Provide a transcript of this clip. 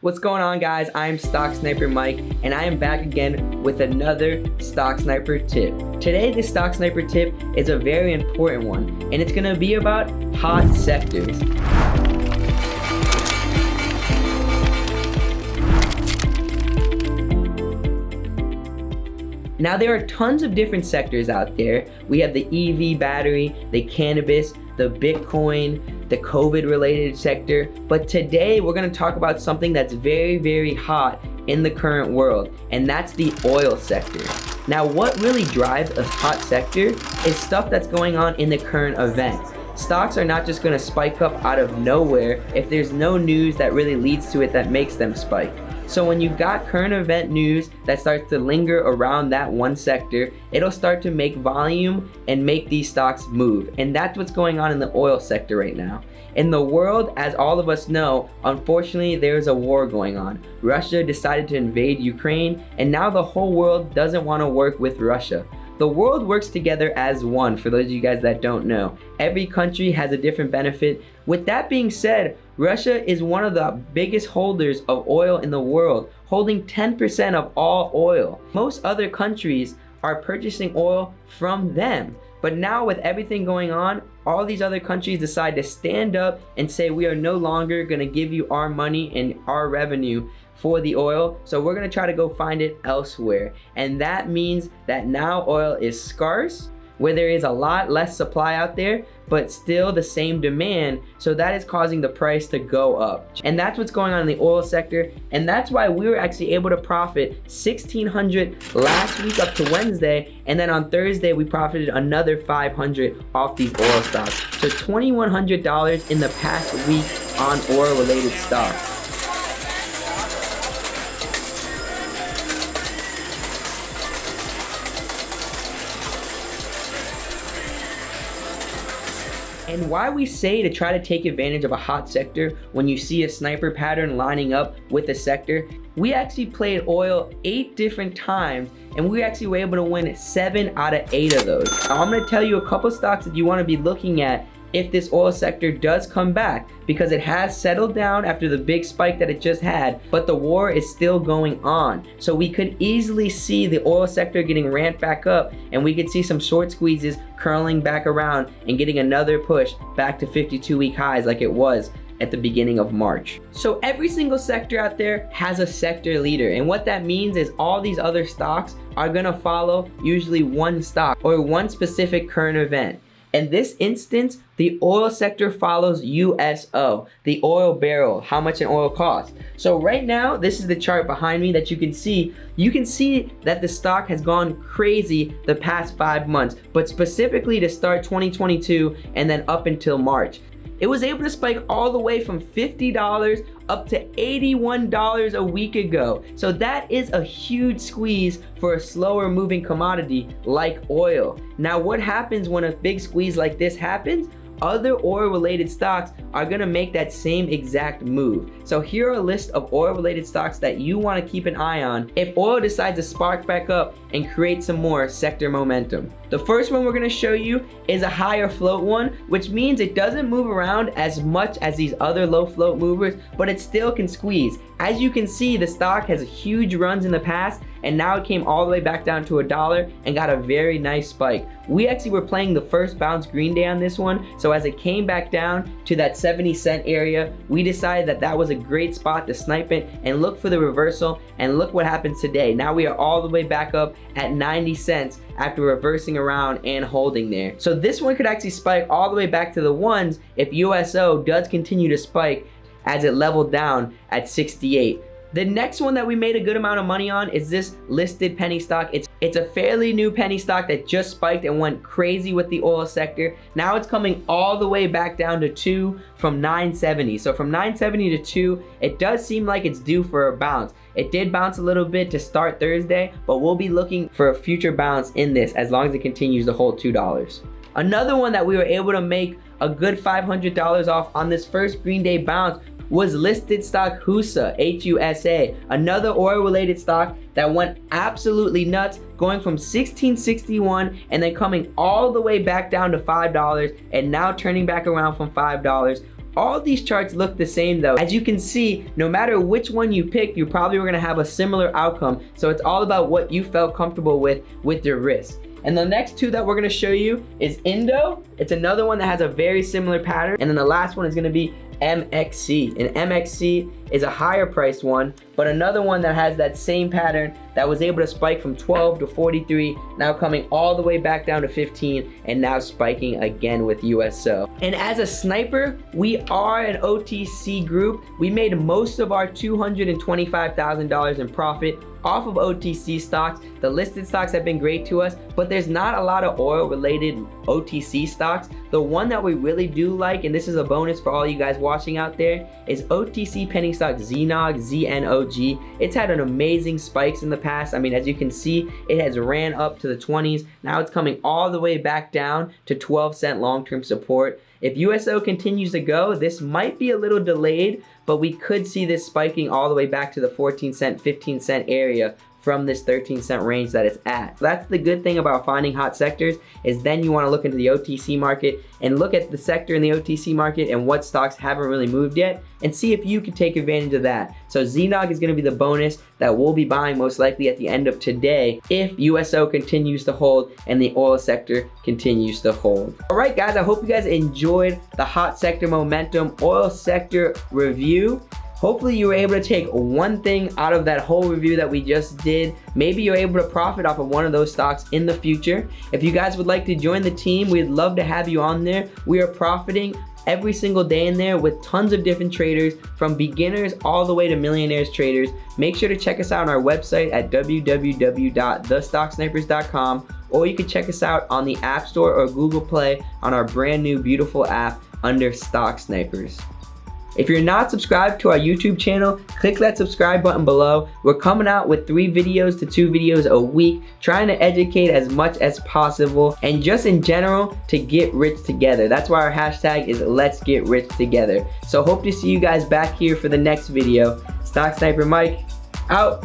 What's going on, guys? I'm Stock Sniper Mike, and I am back again with another Stock Sniper tip. Today, this Stock Sniper tip is a very important one, and it's gonna be about hot sectors. Now, there are tons of different sectors out there. We have the EV battery, the cannabis, the Bitcoin, the COVID-related sector. But today, we're gonna talk about something that's very, very hot in the current world, and that's the oil sector. Now, what really drives a hot sector is stuff that's going on in the current event. Stocks are not just gonna spike up out of nowhere if there's no news that really leads to it that makes them spike. So when you've got current event news that starts to linger around that one sector, it'll start to make volume and make these stocks move. And that's what's going on in the oil sector right now. In the world, as all of us know, unfortunately, there's a war going on. Russia decided to invade Ukraine, and now the whole world doesn't want to work with Russia. The world works together as one, for those of you guys that don't know. Every country has a different benefit. With that being said, Russia is one of the biggest holders of oil in the world, holding 10% of all oil. Most other countries are purchasing oil from them. But now with everything going on, all these other countries decide to stand up and say, we are no longer gonna give you our money and our revenue for the oil, so we're gonna try to go find it elsewhere. And that means that now oil is scarce, where there is a lot less supply out there, but still the same demand, so that is causing the price to go up. And that's what's going on in the oil sector, and that's why we were actually able to profit $1,600 last week up to Wednesday, and then on Thursday we profited another $500 off these oil stocks. So $2,100 in the past week on oil related stocks. And why we say to try to take advantage of a hot sector when you see a sniper pattern lining up with a sector, we actually played oil 8 different times, and we actually were able to win 7 out of 8 of those. Now, I'm gonna tell you a couple stocks that you wanna be looking at if this oil sector does come back, because it has settled down after the big spike that it just had, but the war is still going on. So we could easily see the oil sector getting ramped back up, and we could see some short squeezes curling back around and getting another push back to 52-week highs like it was at the beginning of March. So every single sector out there has a sector leader, and what that means is all these other stocks are gonna follow usually one stock or one specific current event. In this instance, the oil sector follows USO, the oil barrel, how much an oil costs. So right now, this is the chart behind me that you can see. You can see that the stock has gone crazy the past 5 months, but specifically to start 2022 and then up until March. It was able to spike all the way from $50 up to $81 a week ago. So that is a huge squeeze for a slower moving commodity like oil. Now, what happens when a big squeeze like this happens? Other oil related stocks are gonna make that same exact move. So here are a list of oil related stocks that you wanna keep an eye on if oil decides to spark back up and create some more sector momentum. The first one we're gonna show you is a higher float one, which means it doesn't move around as much as these other low float movers, but it still can squeeze. As you can see, the stock has huge runs in the past, and now it came all the way back down to $1 and got a very nice spike. We actually were playing the first bounce green day on this one, so as it came back down to that 70-cent area, we decided that that was a great spot to snipe it and look for the reversal, and look what happens today. Now we are all the way back up at 90 cents after reversing around and holding there. So this one could actually spike all the way back to the ones if USO does continue to spike as it leveled down at 68. The next one that we made a good amount of money on is this listed penny stock. It's a fairly new penny stock that just spiked and went crazy with the oil sector. Now it's coming all the way back down to 2 from 970. So from 970 to 2, it does seem like it's due for a bounce. It did bounce a little bit to start Thursday, but we'll be looking for a future bounce in this as long as it continues to hold $2. Another one that we were able to make a good $500 off on this first green day bounce was listed stock HUSA, H-U-S-A, another oil related stock that went absolutely nuts, going from $16.61 and then coming all the way back down to $5 and now turning back around from $5 All these charts look the same though. As you can see, no matter which one you pick, you probably were gonna have a similar outcome. So it's all about what you felt comfortable with your risk. And the next two that we're gonna show you is INDO. It's another one that has a very similar pattern. And then the last one is gonna be MXC. And MXC is a higher priced one, but another one that has that same pattern that was able to spike from 12 to 43, now coming all the way back down to 15, and now spiking again with USO. And as a sniper, we are an OTC group. We made most of our $225,000 in profit off of OTC stocks. The listed stocks have been great to us, but there's not a lot of oil related OTC stocks. The one that we really do like, and this is a bonus for all you guys watching out there, is OTC penny stock ZNOG, ZNOG. It's had an amazing spikes in the past. I mean, as you can see, it has ran up to the 20s. Now it's coming all the way back down to 12-cent long-term support. If USO continues to go, this might be a little delayed, but we could see this spiking all the way back to the 14-cent, 15-cent area from this 13-cent range that it's at. That's the good thing about finding hot sectors, is then you want to look into the OTC market and look at the sector in the OTC market and what stocks haven't really moved yet, and see if you can take advantage of that. So ZNOG is going to be the bonus that we'll be buying most likely at the end of today if USO continues to hold and the oil sector continues to hold. All right, guys, I hope you guys enjoyed the hot sector momentum oil sector review. Hopefully you were able to take one thing out of that whole review that we just did. Maybe you're able to profit off of one of those stocks in the future. If you guys would like to join the team, we'd love to have you on there. We are profiting every single day in there with tons of different traders, from beginners all the way to millionaires traders. Make sure to check us out on our website at www.thestocksnipers.com, or you can check us out on the App Store or Google Play on our brand new beautiful app under Stock Snipers. If you're not subscribed to our YouTube channel, click that subscribe button below. We're coming out with 3 videos to 2 videos a week, trying to educate as much as possible, and just in general to get rich together. That's why our hashtag is Let's Get Rich Together. So hope to see you guys back here for the next video. Stock Sniper Mike, out.